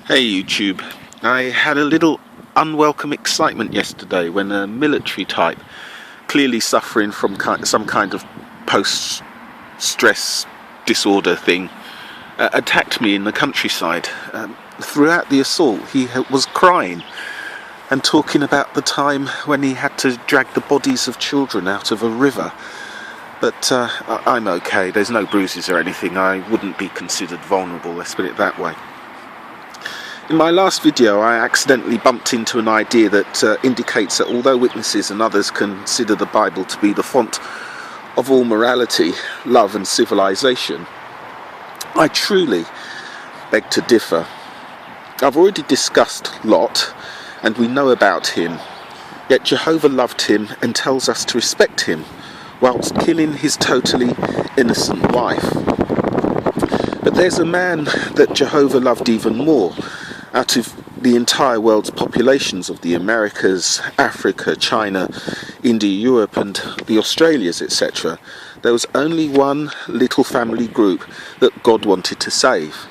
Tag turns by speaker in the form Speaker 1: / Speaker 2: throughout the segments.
Speaker 1: Hey YouTube, I had a little unwelcome excitement yesterday when a military type, clearly suffering from some kind of post-stress disorder thing, attacked me in the countryside. Throughout the assault he was crying and talking about the time when he had to drag the bodies of children out of a river. But I'm okay, there's no bruises or anything. I wouldn't be considered vulnerable, let's put it that way. In my last video I accidentally bumped into an idea that indicates that although witnesses and others consider the Bible to be the font of all morality, love and civilization, I truly beg to differ. I've already discussed Lot and we know about him, yet Jehovah loved him and tells us to respect him whilst killing his totally innocent wife. But there's a man that Jehovah loved even more. Out of the entire world's populations of the Americas, Africa, China, India, Europe and the Australias, etc., there was only one little family group that God wanted to save.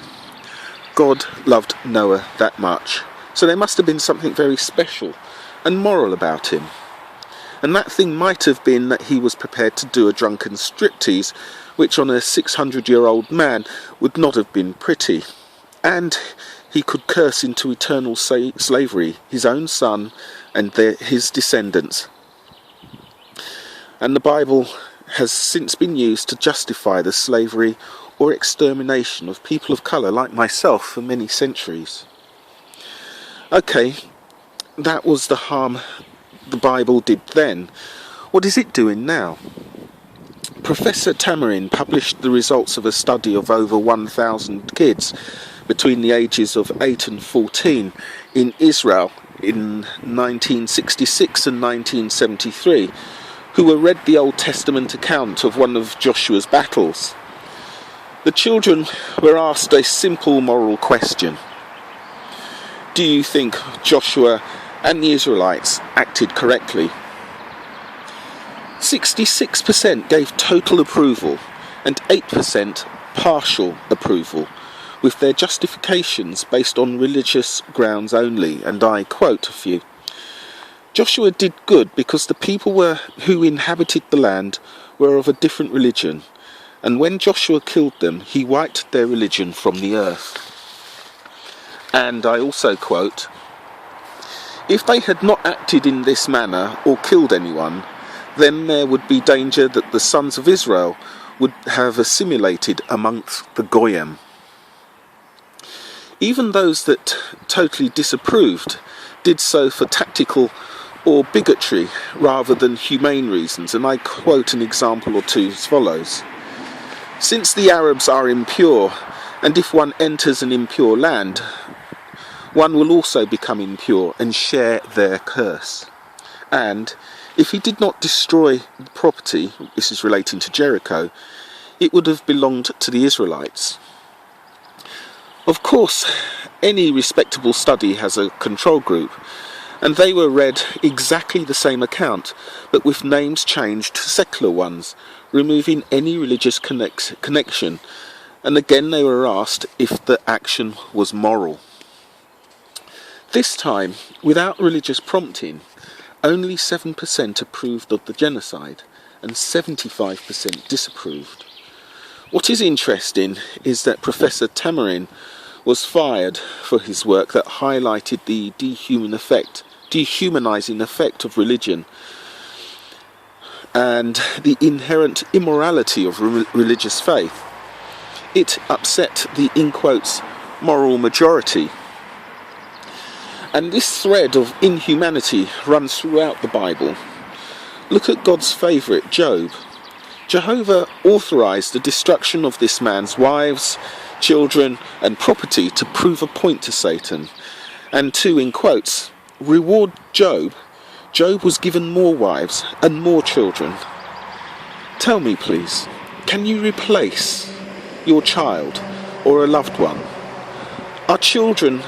Speaker 1: God loved Noah that much, so there must have been something very special and moral about him. And that thing might have been that he was prepared to do a drunken striptease, which on a 600-year-old man would not have been pretty. And he could curse into eternal slavery his own son and his descendants. And the Bible has since been used to justify the slavery or extermination of people of colour like myself for many centuries. Okay, that was the harm the Bible did then. What is it doing now? Professor Tamarin published the results of a study of over 1,000 kids between the ages of 8 and 14 in Israel in 1966 and 1973, who were read the Old Testament account of one of Joshua's battles. The children were asked a simple moral question. Do you think Joshua and the Israelites acted correctly? 66% gave total approval and 8% partial approval, with their justifications based on religious grounds only, and I quote a few. Joshua did good because the people who inhabited the land were of a different religion, and when Joshua killed them, he wiped their religion from the earth. And I also quote, if they had not acted in this manner or killed anyone, then there would be danger that the sons of Israel would have assimilated amongst the Goyim. Even those that totally disapproved did so for tactical or bigotry rather than humane reasons, and I quote an example or two as follows. Since the Arabs are impure, and if one enters an impure land, one will also become impure and share their curse. And if he did not destroy the property, this is relating to Jericho, it would have belonged to the Israelites. Of course, any respectable study has a control group, and they were read exactly the same account, but with names changed to secular ones, removing any religious connection, and again they were asked if the action was moral. This time, without religious prompting, only 7% approved of the genocide, and 75% disapproved. What is interesting is that Professor Tamarin was fired for his work that highlighted the dehumanizing effect of religion and the inherent immorality of religious faith. It upset the, in quotes, moral majority. And this thread of inhumanity runs throughout the Bible. Look at God's favourite, Job. Jehovah authorised the destruction of this man's wives, children and property to prove a point to Satan, and to, in quotes, reward Job. Job was given more wives and more children. Tell me please, can you replace your child or a loved one? Are children,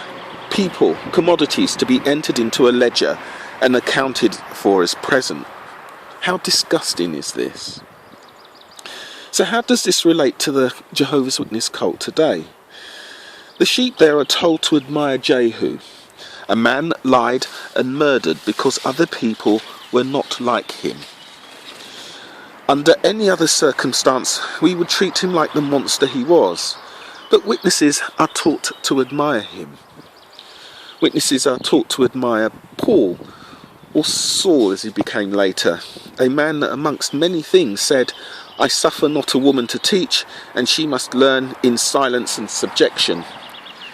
Speaker 1: people, commodities to be entered into a ledger and accounted for as present? How disgusting is this? So how does this relate to the Jehovah's Witness cult today? The sheep there are told to admire Jehu. A man lied and murdered because other people were not like him. Under any other circumstance, we would treat him like the monster he was, but witnesses are taught to admire him. Witnesses are taught to admire Paul, or Saul as he became later, a man that amongst many things said, "I suffer not a woman to teach, and she must learn in silence and subjection."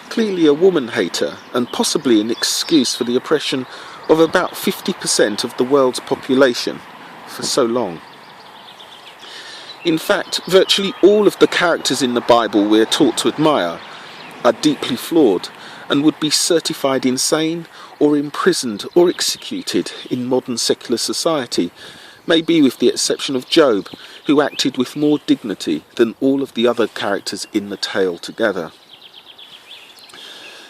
Speaker 1: Clearly a woman hater, and possibly an excuse for the oppression of about 50% of the world's population for so long. In fact, virtually all of the characters in the Bible we're taught to admire are deeply flawed and would be certified insane or imprisoned or executed in modern secular society, maybe with the exception of Job, who acted with more dignity than all of the other characters in the tale together.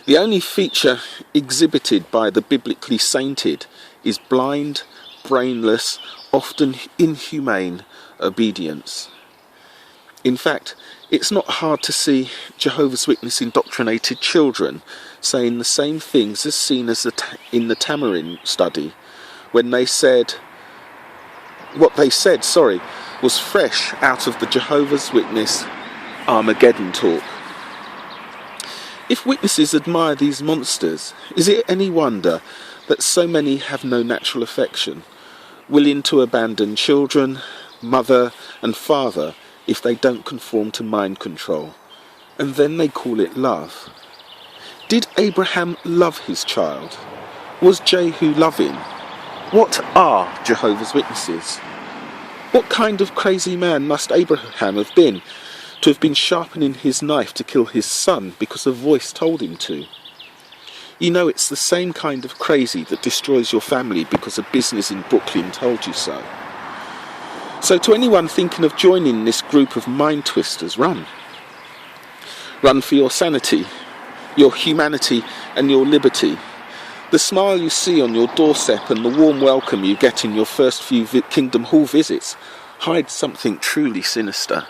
Speaker 1: The only feature exhibited by the biblically sainted is blind, brainless, often inhumane obedience. In fact, it's not hard to see Jehovah's Witness indoctrinated children saying the same things as seen as in the Tamarind study, when what they said was fresh out of the Jehovah's Witness Armageddon talk. If witnesses admire these monsters, is it any wonder that so many have no natural affection, willing to abandon children, mother and father if they don't conform to mind control, and then they call it love? Did Abraham love his child? Was Jehu loving? What are Jehovah's Witnesses? What kind of crazy man must Abraham have been to have been sharpening his knife to kill his son because a voice told him to? You know, it's the same kind of crazy that destroys your family because a business in Brooklyn told you so. So to anyone thinking of joining this group of mind twisters, run. Run for your sanity, your humanity and your liberty. The smile you see on your doorstep and the warm welcome you get in your first few Kingdom Hall visits hide something truly sinister.